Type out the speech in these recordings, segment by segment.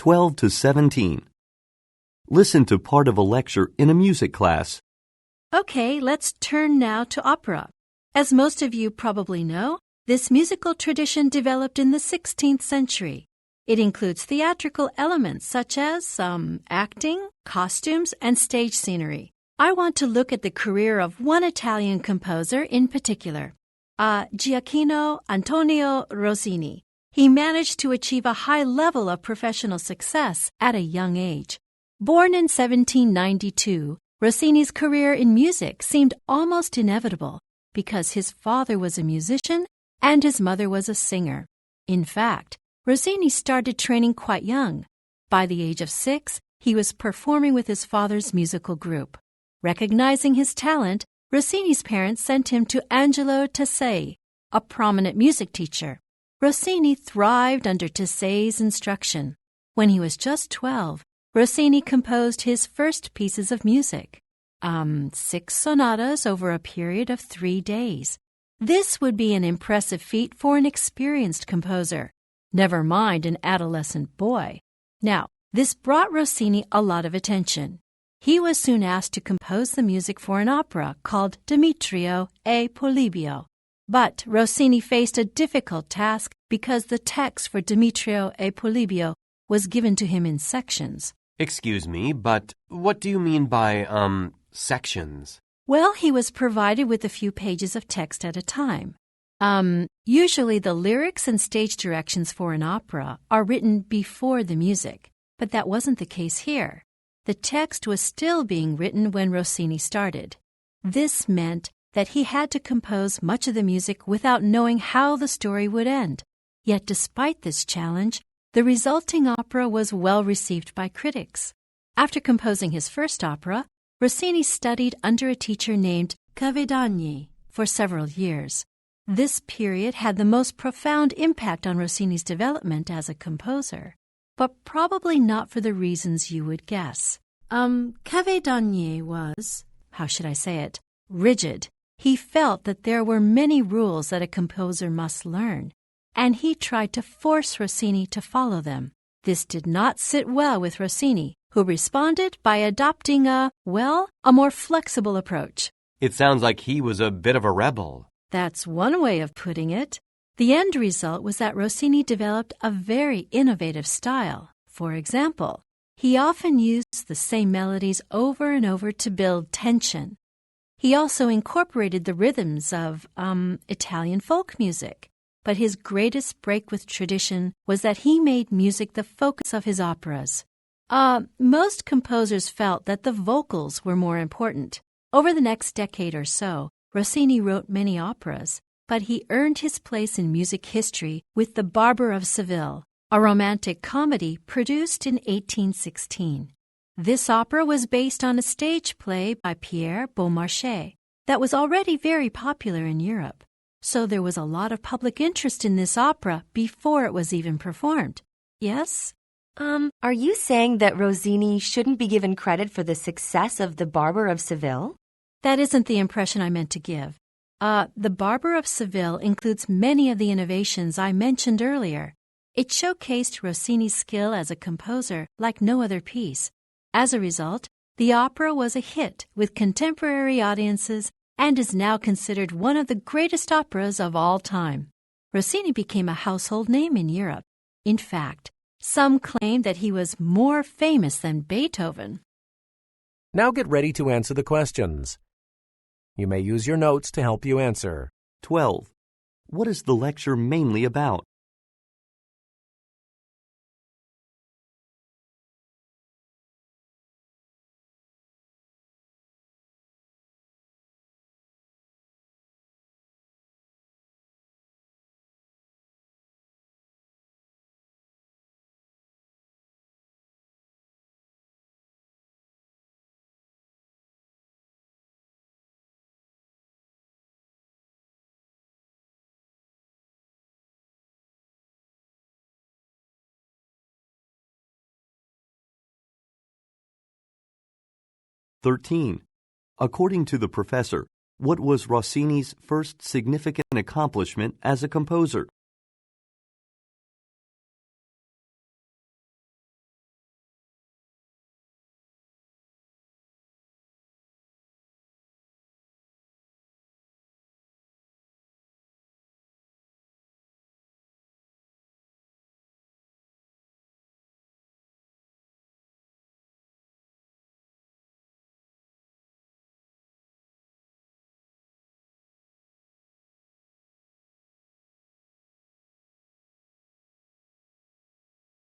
12 to 17. Listen to part of a lecture in a music class. Okay, let's turn now to opera. As most of you probably know, this musical tradition developed in the 16th century. It includes theatrical elements such as acting, costumes, and stage scenery. I want to look at the career of one Italian composer in particular, Gioacchino Antonio Rossini. He managed to achieve a high level of professional success at a young age. Born in 1792, Rossini's career in music seemed almost inevitable because his father was a musician and his mother was a singer. In fact, Rossini started training quite young. By the age of 6, he was performing with his father's musical group. Recognizing his talent, Rossini's parents sent him to Angelo Tassei, a prominent music teacher. Rossini thrived under Tassei's instruction. When he was just 12, Rossini composed his first pieces of music, 6 sonatas over a period of 3 days. This would be an impressive feat for an experienced composer, never mind an adolescent boy. Now, this brought Rossini a lot of attention. He was soon asked to compose the music for an opera called Demetrio e Polibio. But Rossini faced a difficult task because the text for Demetrio e Polibio was given to him in sections. Excuse me, but what do you mean by, sections? Well, he was provided with a few pages of text at a time. Usually the lyrics and stage directions for an opera are written before the music, but that wasn't the case here. The text was still being written when Rossini started. This meant that he had to compose much of the music without knowing how the story would end. Yet despite this challenge, the resulting opera was well received by critics. After composing his first opera, Rossini studied under a teacher named Cavedogni for several years. This period had the most profound impact on Rossini's development as a composer, but probably not for the reasons you would guess. Cavedogni was, rigid. He felt that there were many rules that a composer must learn, and he tried to force Rossini to follow them. This did not sit well with Rossini, who responded by adopting a more flexible approach. It sounds like he was a bit of a rebel. That's one way of putting it. The end result was that Rossini developed a very innovative style. For example, he often used the same melodies over and over to build tension. He also incorporated the rhythms of Italian folk music. But his greatest break with tradition was that he made music the focus of his operas. Most composers felt that the vocals were more important. Over the next decade or so, Rossini wrote many operas, but he earned his place in music history with The Barber of Seville, a romantic comedy produced in 1816. This opera was based on a stage play by Pierre Beaumarchais that was already very popular in Europe. So there was a lot of public interest in this opera before it was even performed. Yes? Are you saying that Rossini shouldn't be given credit for the success of The Barber of Seville? That isn't the impression I meant to give. The Barber of Seville includes many of the innovations I mentioned earlier. It showcased Rossini's skill as a composer like no other piece. As a result, the opera was a hit with contemporary audiences and is now considered one of the greatest operas of all time. Rossini became a household name in Europe. In fact, some claim that he was more famous than Beethoven. Now get ready to answer the questions. You may use your notes to help you answer. 12. What is the lecture mainly about? According to the professor, what was Rossini's first significant accomplishment as a composer?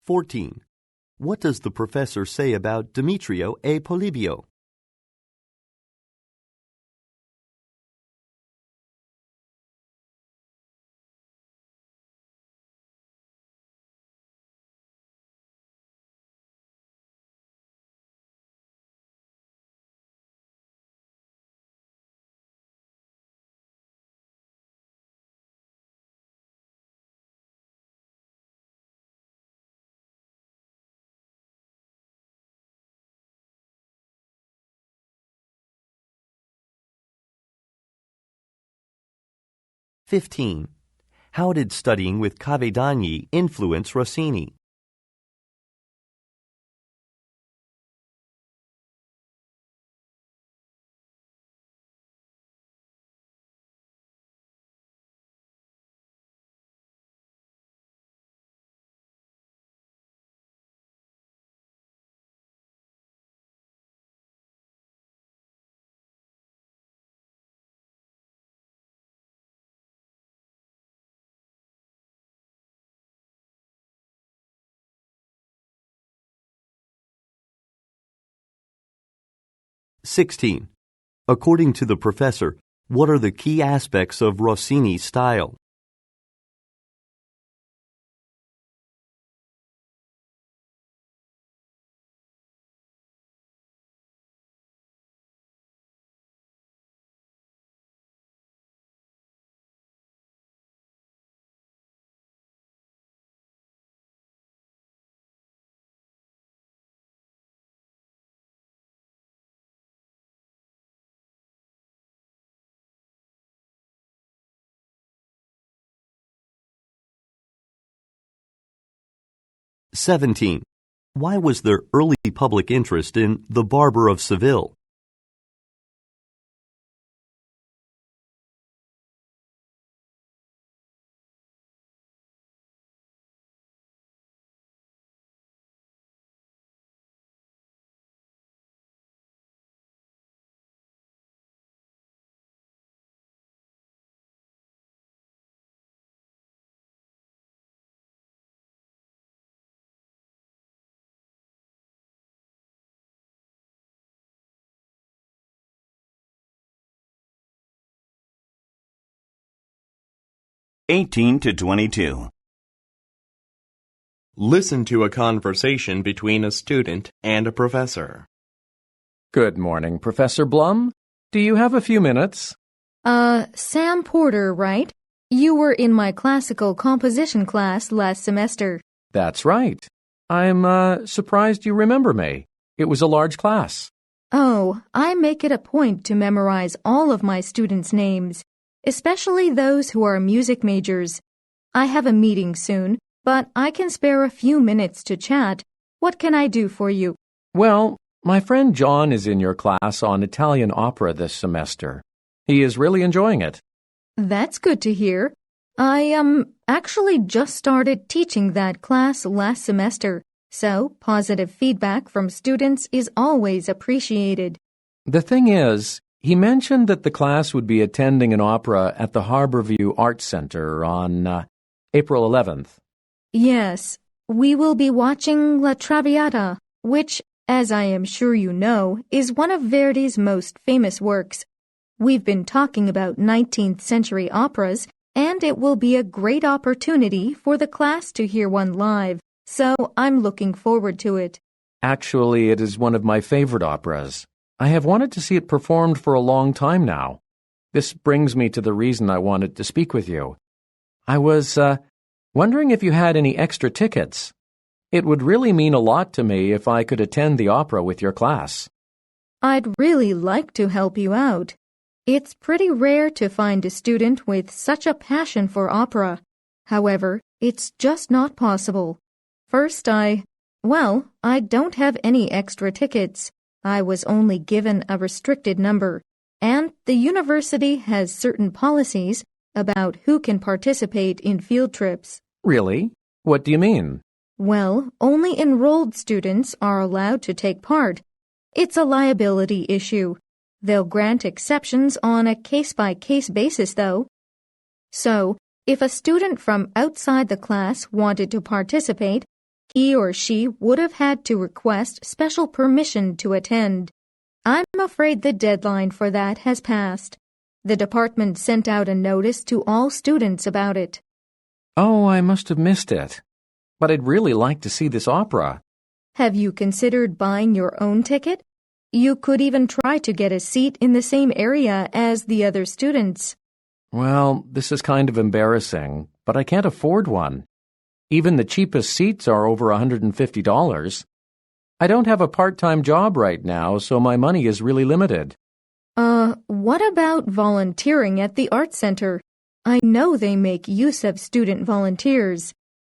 14. What does the professor say about Demetrio e Polibio? "15. How did studying with Cavedani influence Rossini? "16. According to the professor, what are the key aspects of Rossini's style? "17. Why was there early public interest in The Barber of Seville? (18-22). Listen to a conversation between a student and a professor. Good morning, Professor Blum. Do you have a few minutes? Sam Porter, right? You were in my classical composition class last semester. That's right. I'm surprised you remember me. It was a large class. Oh, I make it a point to memorize all of my students' names, especially those who are music majors. I have a meeting soon, but I can spare a few minutes to chat. What can I do for you? Well, my friend John is in your class on Italian opera this semester. He is really enjoying it. That's good to hear. I actually just started teaching that class last semester, so positive feedback from students is always appreciated. The thing is, he mentioned that the class would be attending an opera at the Harborview Arts Center on April 11th. Yes, we will be watching La Traviata, which, as I am sure you know, is one of Verdi's most famous works. We've been talking about 19th century operas, and it will be a great opportunity for the class to hear one live, so I'm looking forward to it. Actually, it is one of my favorite operas. I have wanted to see it performed for a long time now. This brings me to the reason I wanted to speak with you. I was wondering if you had any extra tickets. It would really mean a lot to me if I could attend the opera with your class. I'd really like to help you out. It's pretty rare to find a student with such a passion for opera. However, it's just not possible. First, I don't have any extra tickets. I was only given a restricted number, and the university has certain policies about who can participate in field trips. Really? What do you mean? Well, only enrolled students are allowed to take part. It's a liability issue. They'll grant exceptions on a case-by-case basis, though. So, if a student from outside the class wanted to participate, he or she would have had to request special permission to attend. I'm afraid the deadline for that has passed. The department sent out a notice to all students about it. Oh, I must have missed it. But I'd really like to see this opera. Have you considered buying your own ticket? You could even try to get a seat in the same area as the other students. Well, this is kind of embarrassing, but I can't afford one. Even the cheapest seats are over $150. I don't have a part-time job right now, so my money is really limited. What about volunteering at the art center? I know they make use of student volunteers.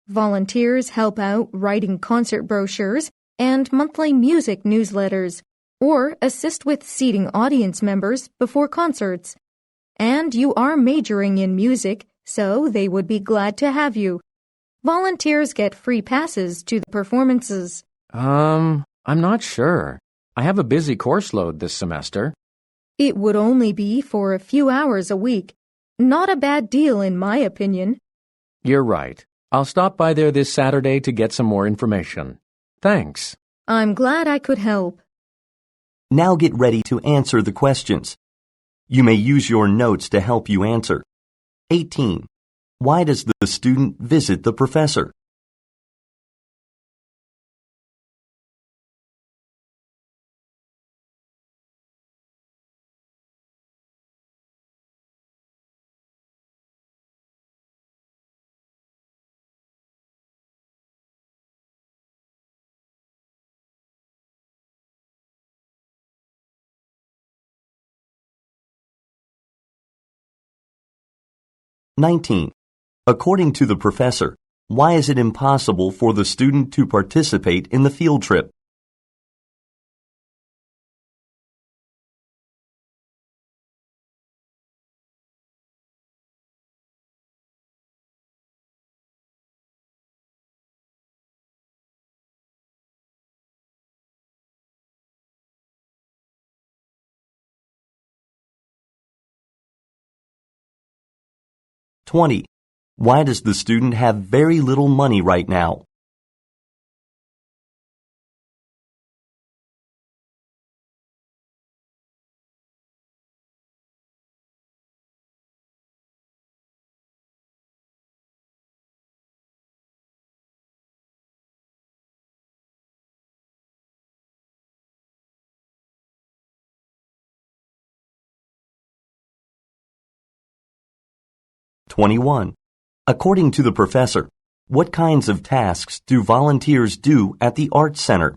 Volunteers help out writing concert brochures and monthly music newsletters, or assist with seating audience members before concerts. And you are majoring in music, so they would be glad to have you. Volunteers get free passes to the performances. I'm not sure. I have a busy course load this semester. It would only be for a few hours a week. Not a bad deal, in my opinion. You're right. I'll stop by there this Saturday to get some more information. Thanks. I'm glad I could help. Now get ready to answer the questions. You may use your notes to help you answer. 18. Why does the student visit the professor? 19. According to the professor, why is it impossible for the student to participate in the field trip? 20. Why does the student have very little money right now? 21. According to the professor, what kinds of tasks do volunteers do at the Arts Center?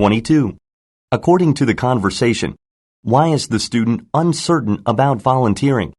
22. According to the conversation, why is the student uncertain about volunteering?